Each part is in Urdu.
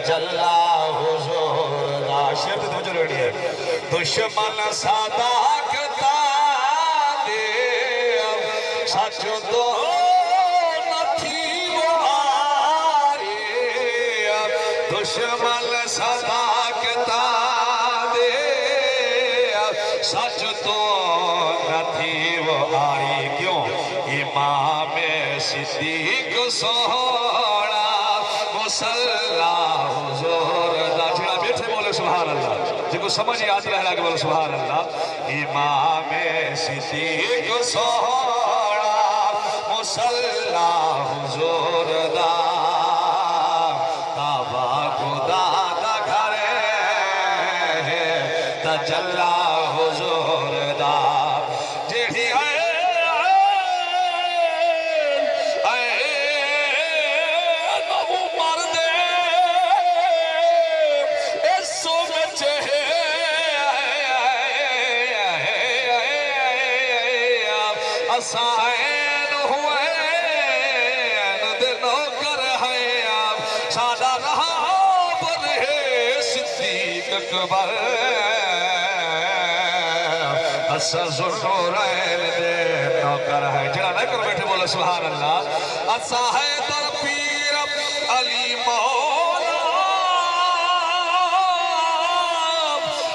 تجلا حضور دا شیر تے توجہ رہنی ہے دشمن صداقتا دے سچ تو نتھی وہاری دشمن صداقتا دے سچ تو نتھی وہاری کیوں امام صدیق سوڑا مسلح حضور دا جڑا بیٹھے بولے سبحان اللہ جن کو سمجھ آتی رہا کہ بولے سبحان اللہ امام صدیق سوڑا مسلح حضور دا کعبہ خدا دا گھر ہے تجلا حضور دا جیڑی سائن ہوئین دنوں کر ہے آپ سادہ رہا پر ہے صدیق اکبر اسا ضرورین دنوں کر ہے جڑا نہ کر بیٹھے بولے سبحان اللہ اسا ہے در پیر علی مولا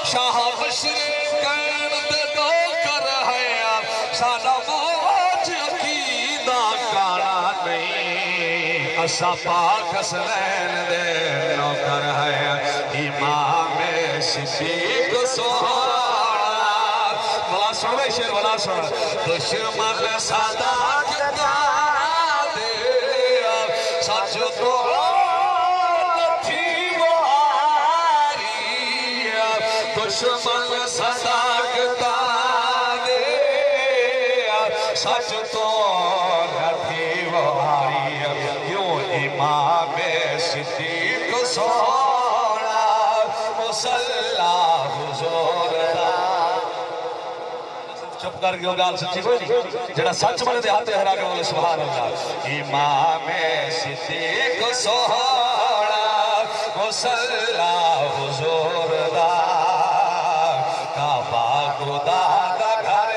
شاہ مشرق کین دنوں کر ہے آپ سادہ اسا پاک حسنین دے نوکر ہے امام صدیق سوڑا بلا سن بھائی شیر بلا سن دشمن صداقتا دے سچ تو نتھی وہاری دشمن صداقتا دے سچ تو نتھی وہاری امام صدیق سوڑا مسلح حضور دا چپ کر کے گال سچی کوئی نہیں جڑا سچ بنے دے ہاتھے ہرا کے بولے سبحان اللہ امام صدیق سوڑا مسلح حضور دا کعبہ خدا دا گھر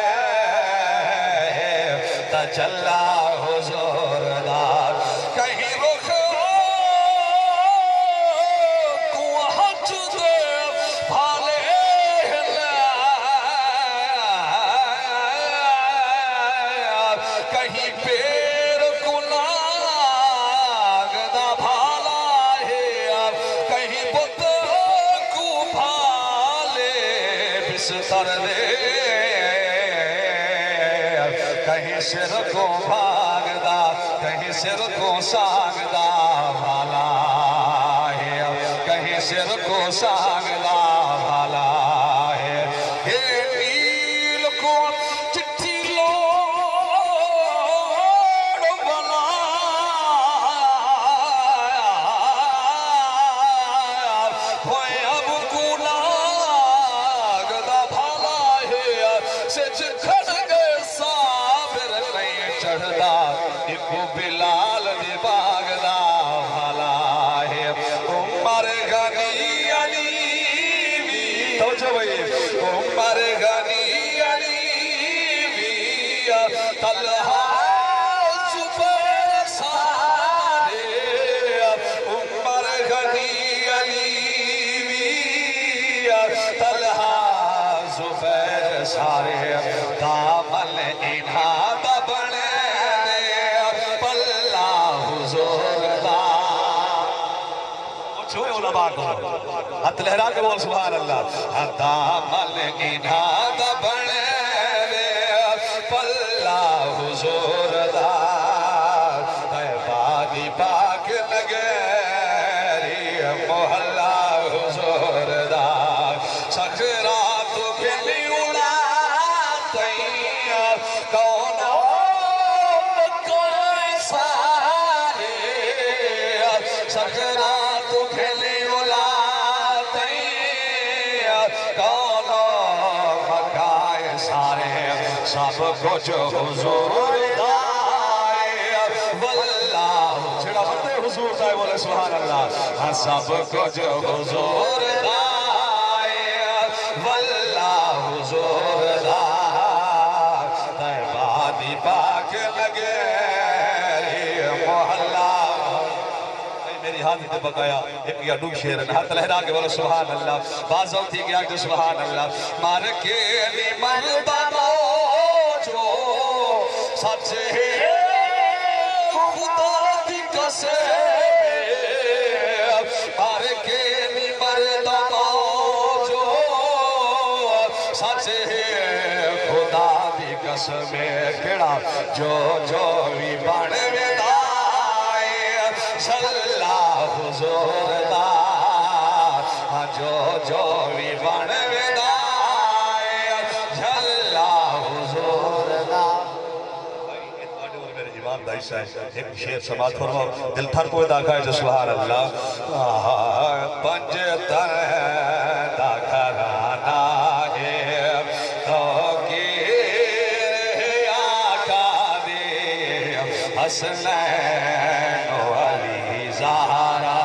ہے تجلا حضور دا کہیں کہیں سر کو بھاگدا کہیں سر کو ساگدا بھالا ہے کہیں سر کو ساگدا بھالا ہے یہ نیل کو چٹھی لوڑ بلا ہوئے اب کو ناگدا بھالا ہے سے چکھڑ ایک بلال دی باغدا بھالا ہے عمر غنی علی بھی توجہ بھئی عمر غنی علی بھی طلحہ زبیر سارے عمر غنی علی بھی طلحہ زبیر سارے دامن انہاں ہاتھ لہرا کے بول سبحان اللہ دامن انہاں دا بنے پلہ حضور دا بادی باغ لگے محلہ حضور دا سکرات پھلی اڑا تیار کون کوئی سارے سکرات پھلی اڑا سب کچھ حضور دائے واللہ چھڑا بندے حضور دائے بولے سبحان اللہ سب کچھ حضور دائے واللہ حضور دائے طیبہ دی پاک لگے محلہ میری ہاتھ تے بقایا ایک یا ڈوب شیرن ہاتھ لہرا کے بولے سبحان اللہ بازوں تھی گیا کہ سبحان اللہ مار کے لی مردہ موجو سچ ہے خدا دی قسم مار کے لی مردہ موجو سچ ہے خدا دی قسم کھڑا جو بھی بڑھ حضور دا جو بھی بن ودائے جھلا حضور دا میرے امام دائی صاحب ایک شعر سماعت فرماؤ دل تھر کو ادا کھائے جو سبحان اللہ پنج تر دا گھرانا ہے تو گیر آقا دے حسنین و علی زہرا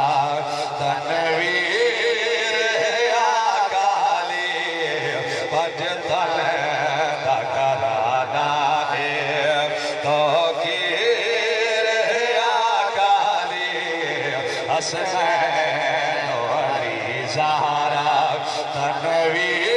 تنویر آقا لی پنج تر دا گھرانا ہے تو گیر آقا لی حسنین و علی زہرا تنویر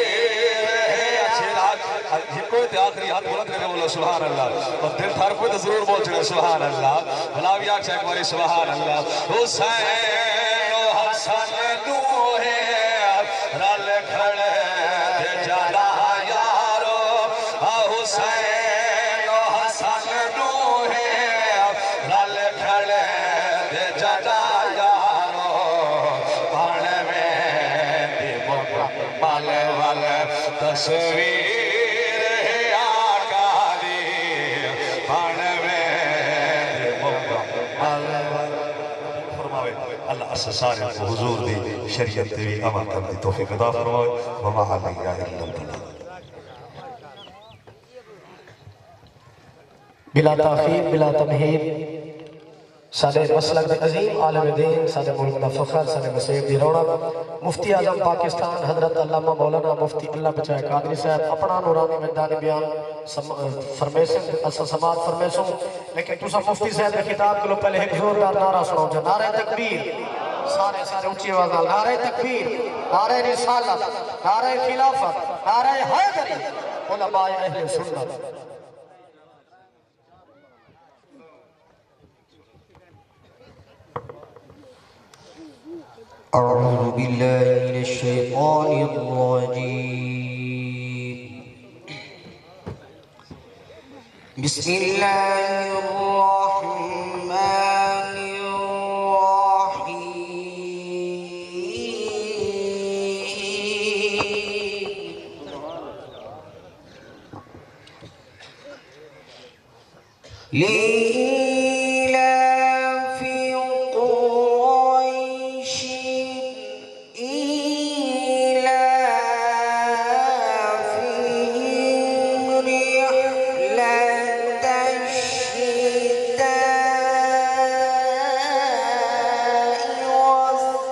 آخری ہاتھ بلند کرے بولو سبحان اللہ اور دل تھار کوئی تو ضرور بول چکے سبحان اللہ بھلاوی آنکھ ایک باری سبحان اللہ حسین و حسن دو ہے رل کھڑے دے جلا یارو حسین و حسن دو ہے رل کھڑے دے جلا یارو پڑھ میں دی مکمل وال تصویر اللہ اس سارے کو حضور دی شریعت دی عمل کرنے توفیق عطا فرمائے وما علیہ الا البلاغ بلا تاخیر بلا تمہید سادے مسلک دے عظیم عالم دین سادے ملک دا فخر سادے مسیح دی رونق مفتی اعظم پاکستان حضرت علامہ مولانا مفتی اللہ بچائے قادری صاحب اپنا نورانی میدان بیان فرمیسن اسا سماعت فرمیسوں لیکن تسا مفتی صاحب دے خطاب کے لو پہلے ایک زوردار نعرہ سنو جو نعرہ تکبیر سارے اونچی آواز نال نعرہ تکبیر نعرہ رسالت نعرہ خلافت نعرہ حیدری علماء اہل سنت أعوذ بالله من الشيطان الرجيم بسم الله الرحمن الرحيم